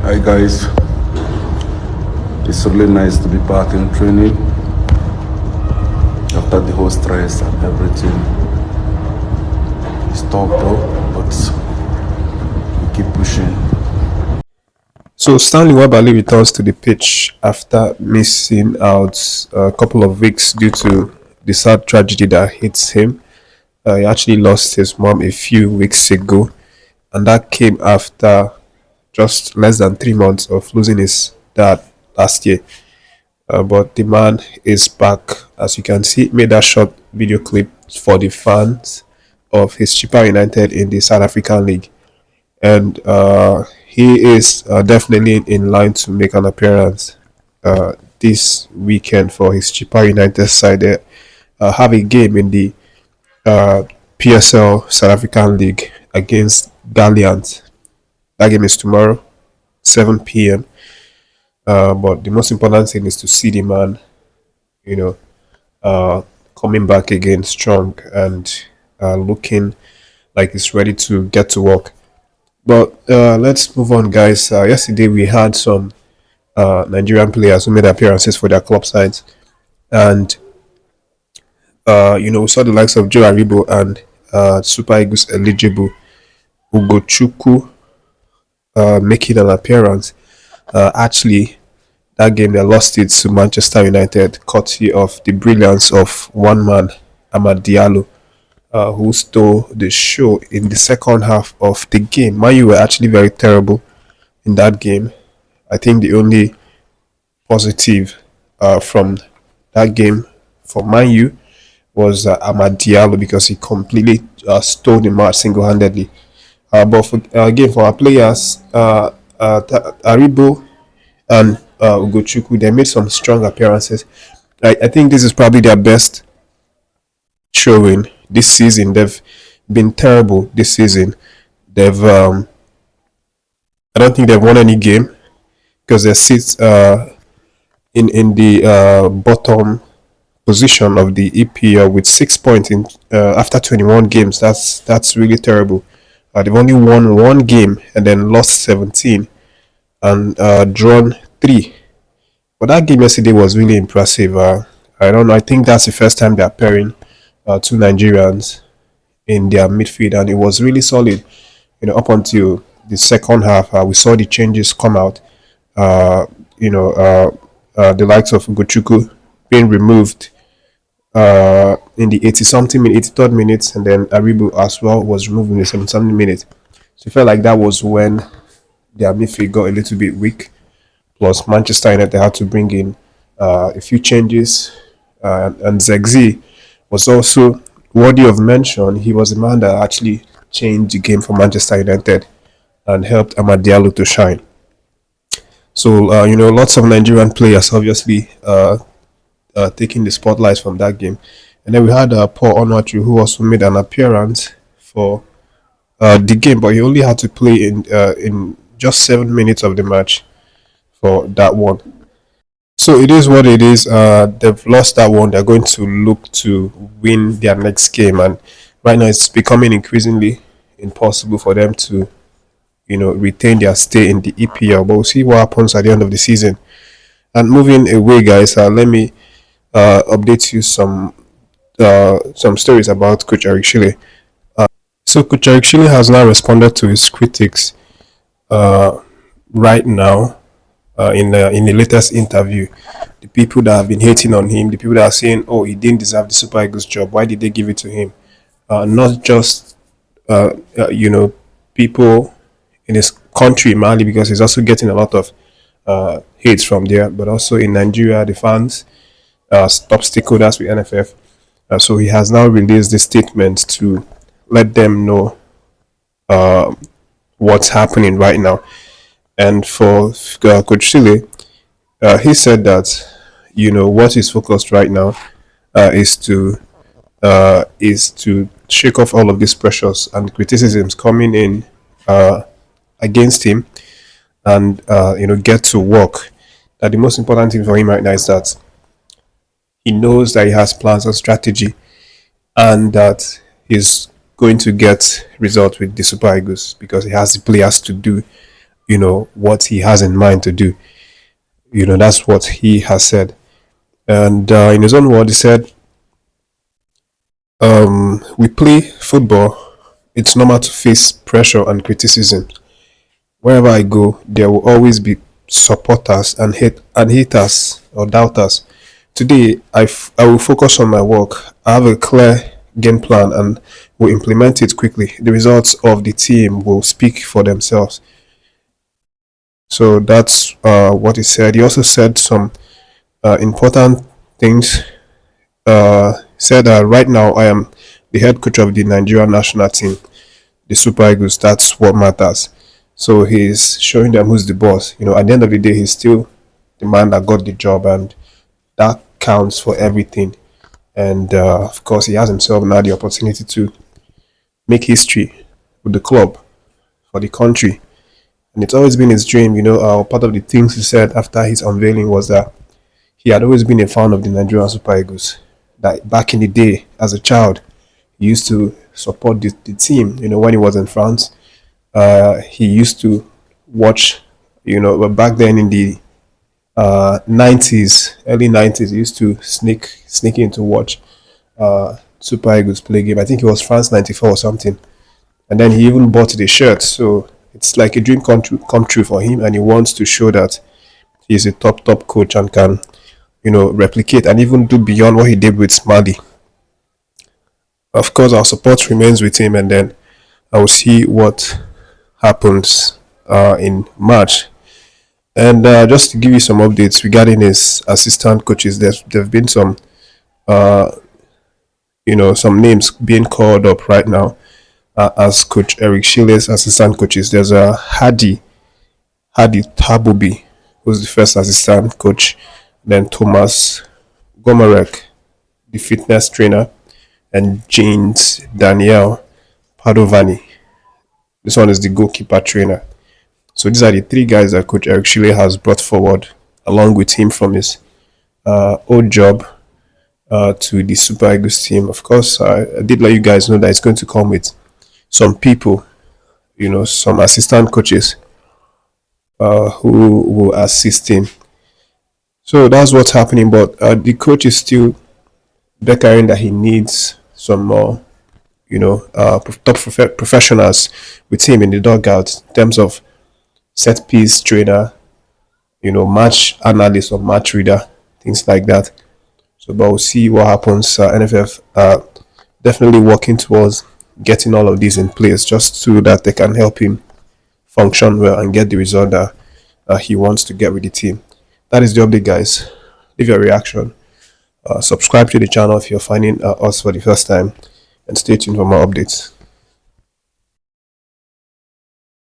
Hi guys, it's really nice to be back in training after the whole stress and everything. It's tough though, but we keep pushing. So Stanley Nwabali returns to the pitch after missing out a couple of weeks due to the sad tragedy that hits him. He actually lost his mom a few weeks ago, and that came after just less than 3 months of losing his dad last year. But the man is back. As you can see, made that short video clip for the fans of his Chippa United in the South African League, and he is definitely in line to make an appearance this weekend for his Chippa United side. They have a game in the PSL South African League against Galliant. That game is tomorrow, 7 p.m. But the most important thing is to see the man, you know, coming back again strong and looking like he's ready to get to work. But let's move on, guys. Yesterday we had some Nigerian players who made appearances for their club sides, and we saw the likes of Joe ARIBO and Super Eagles eligible Ugochukwu making an appearance. Actually, that game they lost it to Manchester United, courtesy of the brilliance of one man, Amad Diallo, who stole the show in the second half of the game. Man U were actually very terrible in that game. I think the only positive from that game for Man U was Amad Diallo, because he completely stole the match single-handedly. But again, for our players, Aribo and Ugochukwu, they made some strong appearances. I think this is probably their best showing this season. They've been terrible this season. They've I don't think they've won any game, because they sit in the bottom position of the EPL with 6 points in after 21 games. That's really terrible. They've only won one game and then lost 17 and drawn 3. But that game yesterday was really impressive. I don't know. I think that's the first time they're pairing two Nigerians in their midfield, and it was really solid. Up until the second half, we saw the changes come out. The likes of Ugochukwu being removed in the 80 something minute, 83rd minute, and then Aribo as well was removed in the 70 something minute. So it felt like that was when their midfield got a little bit weak. Plus, Manchester United had to bring in a few changes, and Zegzi was also worthy of mention. He was the man that actually changed the game for Manchester United and helped Amad Diallo to shine. So, lots of Nigerian players obviously taking the spotlight from that game. And then we had Paul Onwatri, who also made an appearance for the game, but he only had to play in just 7 minutes of the match for that one. So it is what it is. They've lost that one. They're going to look to win their next game, and right now it's becoming increasingly impossible for them to, retain their stay in the EPL. But we'll see what happens at the end of the season. And moving away, guys, let me update you some stories about Coach Eric Schille. So Coach Eric Schille has now responded to his critics right now in the latest interview. The people that have been hating on him, the people that are saying, "Oh, he didn't deserve the Super Eagles job. Why did they give it to him?" Not just people in his country, Mali, because he's also getting a lot of hate from there, but also in Nigeria, the fans, top stakeholders with NFF. So he has now released the statement to let them know what's happening right now. And for Coach Schille, he said that what is focused right now is to shake off all of these pressures and criticisms coming in against him, and get to work. That the most important thing for him right now is that he knows that he has plans and strategy, and that he's going to get results with the Super Eagles because he has the players to do what he has in mind to do. That's what he has said. And in his own word, he said, we play football. It's normal to face pressure and criticism. Wherever I go, there will always be supporters and haters or doubters. Today, I will focus on my work. I have a clear game plan and will implement it quickly. The results of the team will speak for themselves. So that's what he said. He also said some important things. Said that right now I am the head coach of the Nigerian national team, the Super Eagles. That's what matters. So he's showing them who's the boss. At the end of the day, he's still the man that got the job, and that counts for everything. And of course, he has himself now the opportunity to make history with the club for the country. And it's always been his dream. Part of the things he said after his unveiling was that he had always been a fan of the Nigerian Super Eagles. That back in the day, as a child, he used to support the team. When he was in France, he used to watch. But back then in the 90s, early 90s, he used to sneak in to watch Super Eagles play game. I think it was France '94 or something. And then he even bought the shirt. So it's like a dream come true for him, and he wants to show that he's a top coach and can replicate and even do beyond what he did with Mali. Of course, our support remains with him, and then I will see what happens in March. And just to give you some updates regarding his assistant coaches, there've been some some names being called up right now as Coach Eric Schille's assistant coaches. There's a Hadi Tabubi, who's the first assistant coach, then Thomas Gomarek, the fitness trainer, and James Daniel Padovani. This one is the goalkeeper trainer. So these are the three guys that Coach Eric Schille has brought forward along with him from his old job to the Super Eagles team. Of course, I did let you guys know that it's going to come with some people, some assistant coaches who will assist him. So that's what's happening. But the coach is still declaring that he needs some more, professionals with him in the dugout in terms of set piece trainer, match analyst or match reader, things like that. So, but we'll see what happens. NFF definitely working towards getting all of these in place just so that they can help him function well and get the result that he wants to get with the team. That is the update, guys. Leave your reaction. Subscribe to the channel if you're finding us for the first time, and stay tuned for more updates.